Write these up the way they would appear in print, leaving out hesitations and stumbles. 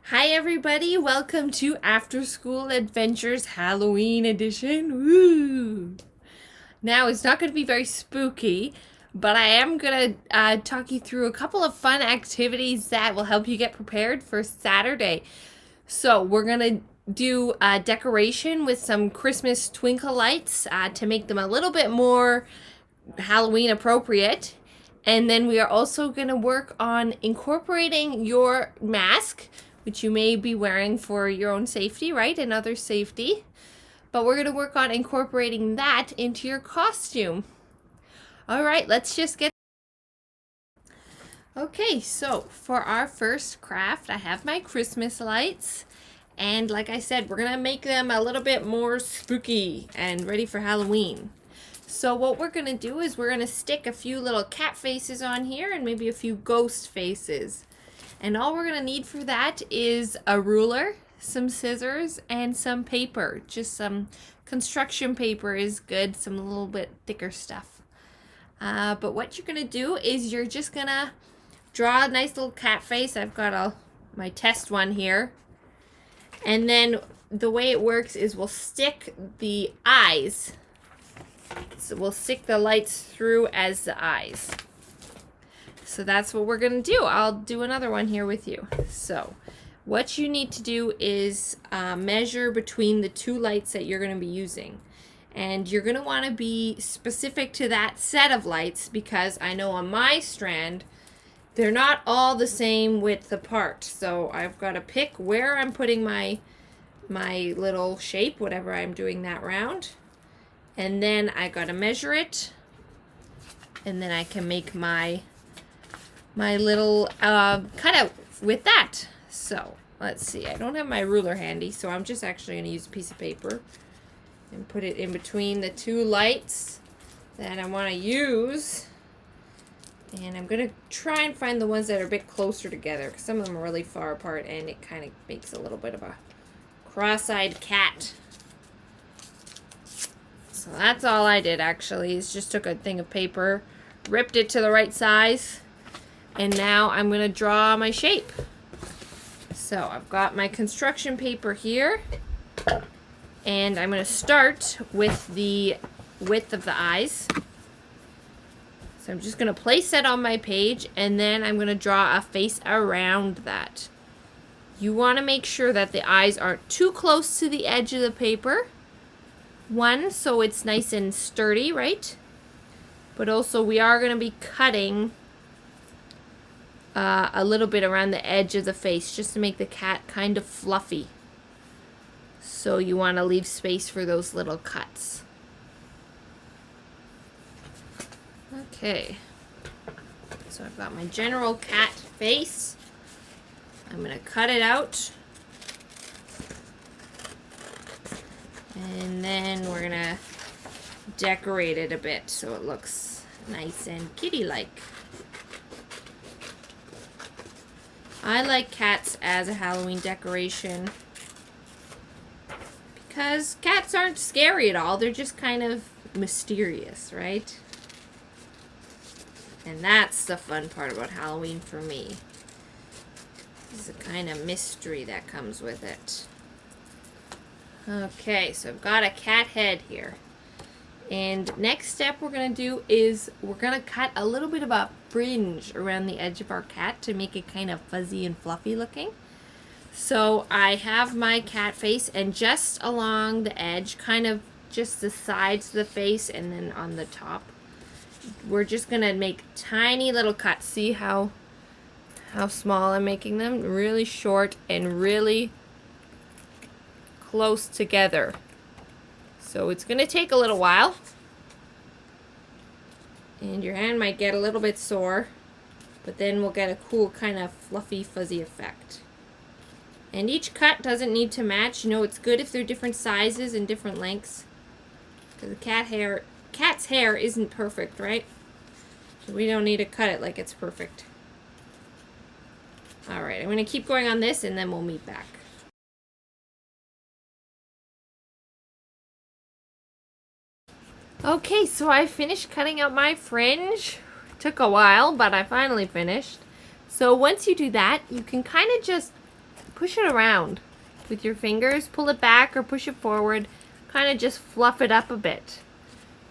Hi everybody, welcome to After School Adventures Halloween edition. Woo! Now it's not going to be very spooky, but I am going to talk you through a couple of fun activities that will help you get prepared for Saturday. So we're going to do a decoration with some Christmas twinkle lights to make them a little bit more Halloween appropriate. And then we are also going to work on incorporating your mask, which you may be wearing for your own safety, right? And other safety. But we're going to work on incorporating that into your costume. All right, let's just get... Okay, so for our first craft, I have my Christmas lights. And like I said, we're going to make them a little bit more spooky and ready for Halloween. So what we're going to do is we're going to stick a few little cat faces on here and maybe a few ghost faces. And all we're going to need for that is a ruler, some scissors, and some paper. Just some construction paper is good, some little bit thicker stuff. But what you're going to do is you're just going to draw a nice little cat face. I've got my test one here. And then the way it works is we'll stick the eyes. So we'll stick the lights through as the eyes. So that's what we're going to do. I'll do another one here with you. So what you need to do is measure between the two lights that you're going to be using. And you're going to want to be specific to that set of lights because I know on my strand, they're not all the same width apart. So I've got to pick where I'm putting my little shape, whatever I'm doing that round. And then I got to measure it. And then I can make my little cutout with that. So let's see, I don't have my ruler handy, so I'm just actually going to use a piece of paper and put it in between the two lights that I want to use. And I'm going to try and find the ones that are a bit closer together because some of them are really far apart and it kind of makes a little bit of a cross-eyed cat. So that's all I did actually, is just took a thing of paper, ripped it to the right size. And now I'm going to draw my shape. So I've got my construction paper here. And I'm going to start with the width of the eyes. So I'm just going to place that on my page. And then I'm going to draw a face around that. You want to make sure that the eyes aren't too close to the edge of the paper. One, so it's nice and sturdy, right? But also we are going to be cutting a little bit around the edge of the face just to make the cat kind of fluffy. So you want to leave space for those little cuts. Okay. So I've got my general cat face. I'm going to cut it out. And then we're going to decorate it a bit so it looks nice and kitty-like. I like cats as a Halloween decoration because cats aren't scary at all. They're just kind of mysterious, right? And that's the fun part about Halloween for me. There's a kind of mystery that comes with it. Okay, so I've got a cat head here. And next step we're going to do is we're going to cut a little bit of a fringe around the edge of our cat to make it kind of fuzzy and fluffy looking. So I have my cat face and just along the edge, kind of just the sides of the face and then on the top, we're just going to make tiny little cuts. See how small I'm making them? Really short and really close together. So it's going to take a little while. And your hand might get a little bit sore. But then we'll get a cool kind of fluffy, fuzzy effect. And each cut doesn't need to match. You know, it's good if they're different sizes and different lengths. Because the cat's hair isn't perfect, right? So we don't need to cut it like it's perfect. Alright, I'm going to keep going on this and then we'll meet back. Okay, so I finished cutting out my fringe. Took a while, but I finally finished. So once you do that, you can kind of just push it around with your fingers. Pull it back or push it forward. Kind of just fluff it up a bit.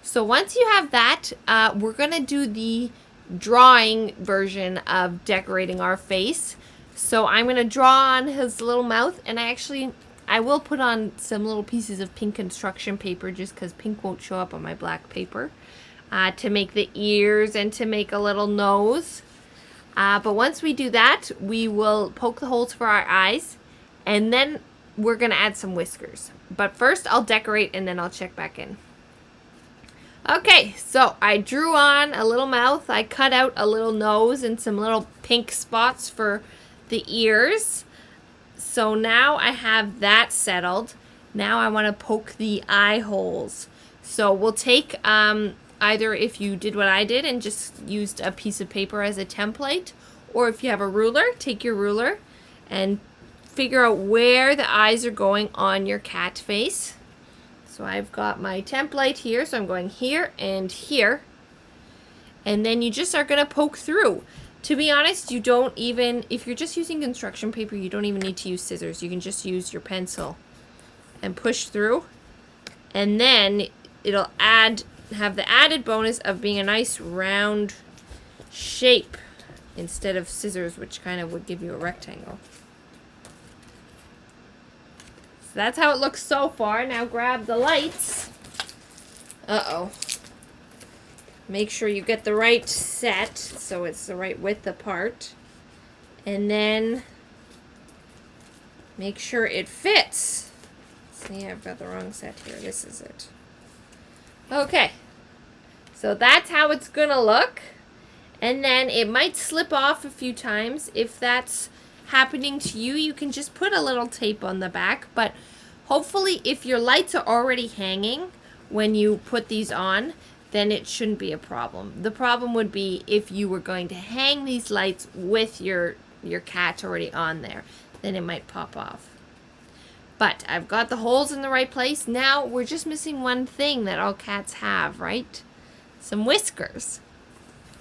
So once you have that, we're going to do the drawing version of decorating our face. So I'm going to draw on his little mouth, and I will put on some little pieces of pink construction paper just because pink won't show up on my black paper to make the ears and to make a little nose. But once we do that, we will poke the holes for our eyes, and then we're going to add some whiskers. But first I'll decorate and then I'll check back in. Okay, so I drew on a little mouth. I cut out a little nose and some little pink spots for the ears. So now I have that settled. Now I want to poke the eye holes. So we'll take either if you did what I did and just used a piece of paper as a template, or if you have a ruler, take your ruler and figure out where the eyes are going on your cat face. So I've got my template here, so I'm going here and here. And then you just are going to poke through. To be honest, you don't even, if you're just using construction paper, you don't even need to use scissors. You can just use your pencil and push through. And then it'll have the added bonus of being a nice round shape instead of scissors, which kind of would give you a rectangle. That's how it looks so far. Now grab the lights. Uh-oh. Make sure you get the right set so it's the right width apart. And then make sure it fits. See, I've got the wrong set here. This is it. Okay. So that's how it's gonna look. And then it might slip off a few times. If that's happening to you, you can just put a little tape on the back, but hopefully if your lights are already hanging when you put these on, then it shouldn't be a problem. The problem would be if you were going to hang these lights with your cat already on there, then it might pop off. But I've got the holes in the right place. Now we're just missing one thing that all cats have, right? Some whiskers.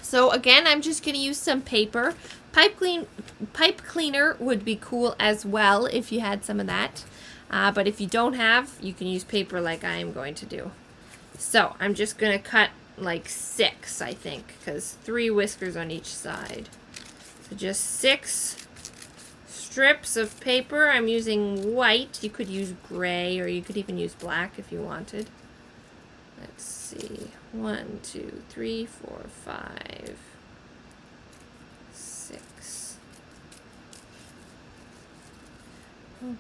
So again, I'm just going to use some paper. Pipe cleaner would be cool as well if you had some of that. But if you don't have, you can use paper like I am going to do. So I'm just going to cut like 6, I think, because 3 whiskers on each side. So just 6 strips of paper. I'm using white. You could use gray, or you could even use black if you wanted. Let's see. 1, 2, 3, 4, 5, 6.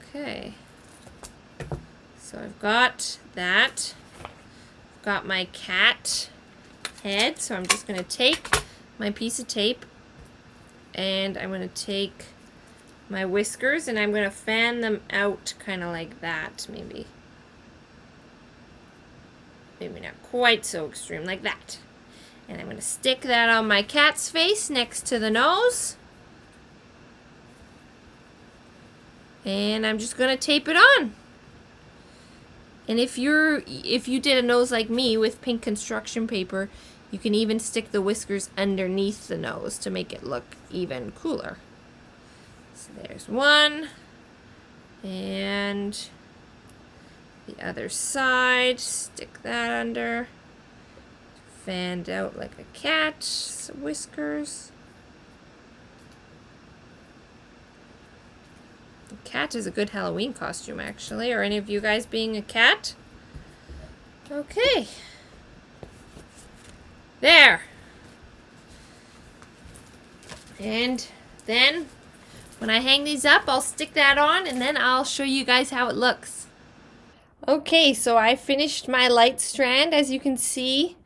Okay. So I've got that. I've got my cat head. So I'm just going to take my piece of tape and I'm going to take my whiskers and I'm going to fan them out kind of like that, maybe. Maybe not quite so extreme, like that. And I'm going to stick that on my cat's face next to the nose. And I'm just going to tape it on. And if you did a nose like me with pink construction paper, you can even stick the whiskers underneath the nose to make it look even cooler. So there's one. And the other side, stick that under. Fanned out like a cat, some whiskers. The cat is a good Halloween costume, actually. Are any of you guys being a cat? Okay. There. And then when I hang these up, I'll stick that on and then I'll show you guys how it looks. Okay, so I finished my light strand. As you can see,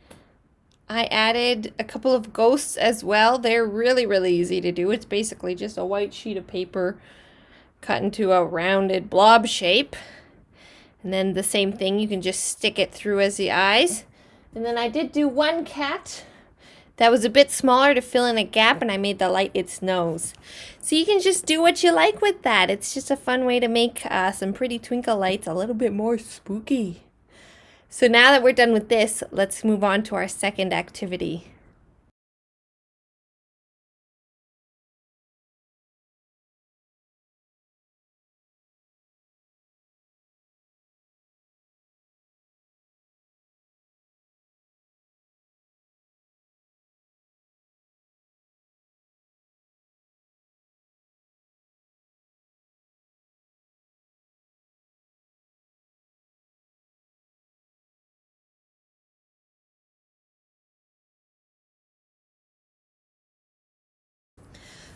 I added a couple of ghosts as well. They're really, really easy to do. It's basically just a white sheet of paper cut into a rounded blob shape. And then the same thing, you can just stick it through as the eyes. And then I did do one cat that was a bit smaller to fill in a gap, and I made the light its nose. So you can just do what you like with that. It's just a fun way to make some pretty twinkle lights a little bit more spooky. So now that we're done with this, let's move on to our second activity.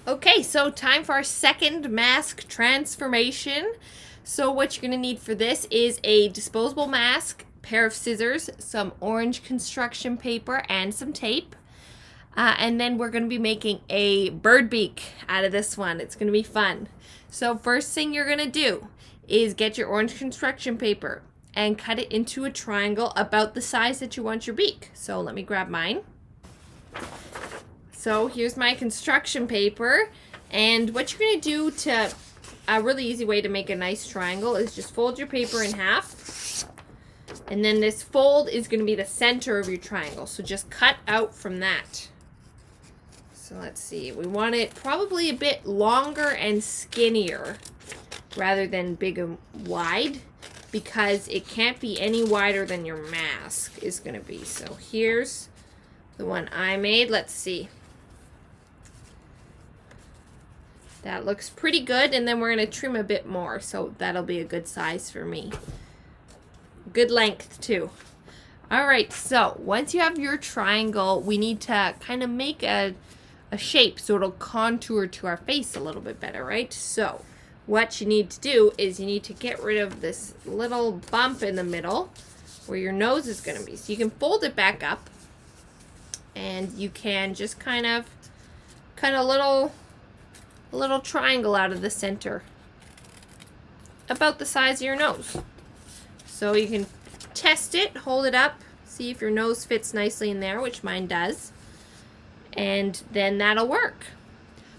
Okay, so time for our second mask transformation. So what you're going to need for this is a disposable mask, pair of scissors, some orange construction paper, and some tape. And then we're going to be making a bird beak out of this one. It's going to be fun. So first thing you're going to do is get your orange construction paper and cut it into a triangle about the size that you want your beak. So let me grab mine. So here's my construction paper, and what you're going to do to, a really easy way to make a nice triangle is just fold your paper in half, and then this fold is going to be the center of your triangle, so just cut out from that. So let's see, we want it probably a bit longer and skinnier rather than big and wide, because it can't be any wider than your mask is going to be. So here's the one I made. Let's see. That looks pretty good, and then we're going to trim a bit more, so that'll be a good size for me. Good length, too. Alright, so once you have your triangle, we need to kind of make a shape so it'll contour to our face a little bit better, right? So what you need to do is you need to get rid of this little bump in the middle where your nose is going to be. So you can fold it back up, and you can just kind of cut a little triangle out of the center about the size of your nose. So you can test it, hold it up, see if your nose fits nicely in there, which mine does, and then that'll work.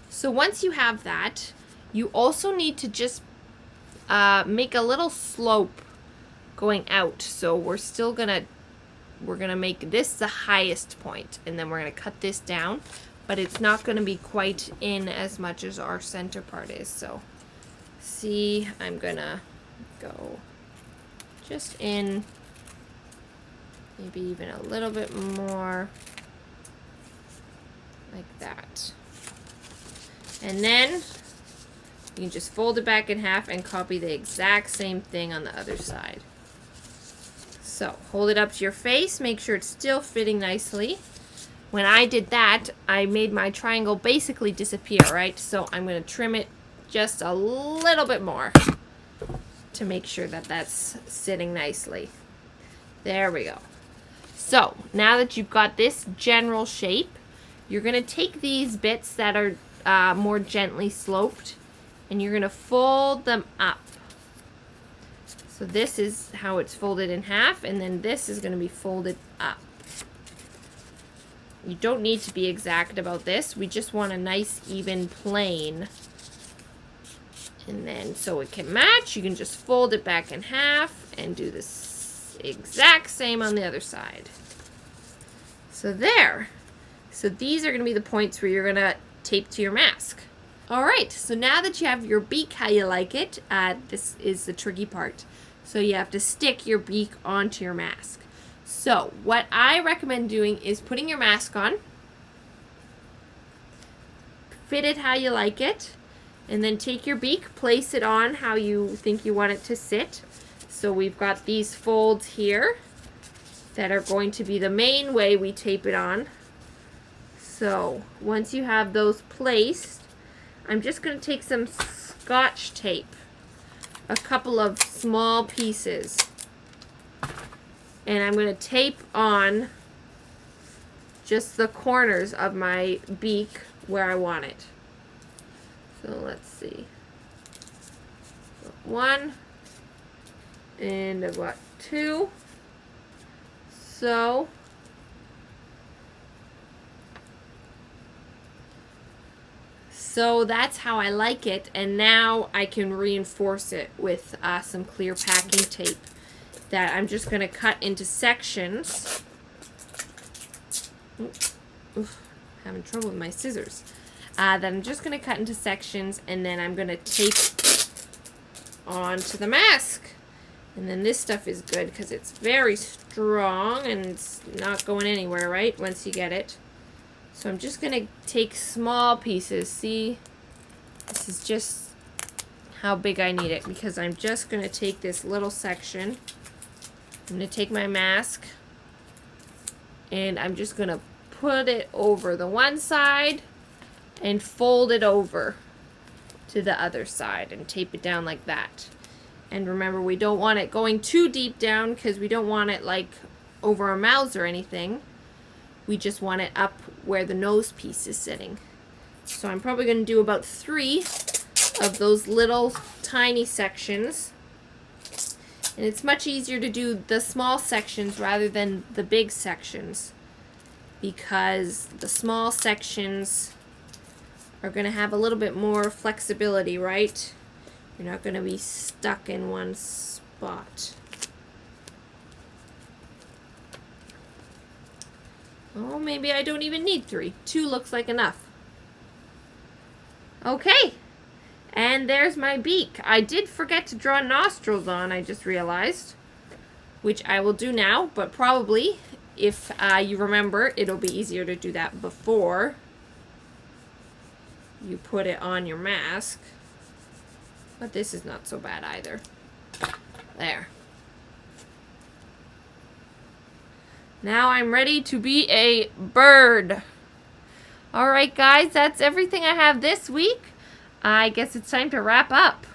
So once you have that, you also need to just make a little slope going out. So we're gonna make this the highest point, and then we're gonna cut this down, but it's not going to be quite in as much as our center part is. So see, I'm going to go just in, maybe even a little bit more, like that. And then you can just fold it back in half and copy the exact same thing on the other side. So hold it up to your face, make sure it's still fitting nicely. When I did that, I made my triangle basically disappear, right? So I'm going to trim it just a little bit more to make sure that that's sitting nicely. There we go. So now that you've got this general shape, you're going to take these bits that are more gently sloped, and you're going to fold them up. So this is how it's folded in half, and then this is going to be folded up. You don't need to be exact about this. We just want a nice even plane. And then so it can match, you can just fold it back in half and do this exact same on the other side. So there. So these are going to be the points where you're going to tape to your mask. Alright, so now that you have your beak how you like it, this is the tricky part. So you have to stick your beak onto your mask. So what I recommend doing is putting your mask on, fit it how you like it, and then take your beak, place it on how you think you want it to sit. So we've got these folds here that are going to be the main way we tape it on. So once you have those placed, I'm just going to take some Scotch tape, a couple of small pieces, and I'm going to tape on just the corners of my beak where I want it. So let's see. One, and I've got two. So that's how I like it, and now I can reinforce it with some clear packing tape that I'm just going to cut into sections. Oof, having trouble with my scissors. That I'm just going to cut into sections, and then I'm going to tape onto the mask. And then this stuff is good because it's very strong and it's not going anywhere, right, once you get it. So I'm just going to take small pieces. See, this is just how big I need it, because I'm just going to take this little section. I'm going to take my mask, and I'm just going to put it over the one side and fold it over to the other side and tape it down like that. And remember, we don't want it going too deep down because we don't want it like over our mouths or anything. We just want it up where the nose piece is sitting. So I'm probably going to do about 3 of those little tiny sections. And it's much easier to do the small sections rather than the big sections, because the small sections are going to have a little bit more flexibility, right? You're not going to be stuck in one spot. Oh, maybe I don't even need 3. 2 looks like enough. Okay. And there's my beak. I did forget to draw nostrils on, I just realized, which I will do now, but probably, if you remember, it'll be easier to do that before you put it on your mask. But this is not so bad either. There. Now I'm ready to be a bird. Alright guys, that's everything I have this week. I guess it's time to wrap up.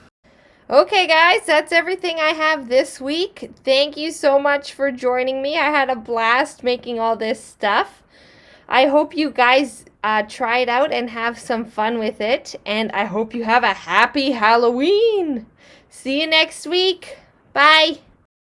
Okay guys, that's everything I have this week. Thank you so much for joining me. I had a blast making all this stuff. I hope you guys try it out and have some fun with it. And I hope you have a happy Halloween. See you next week. Bye.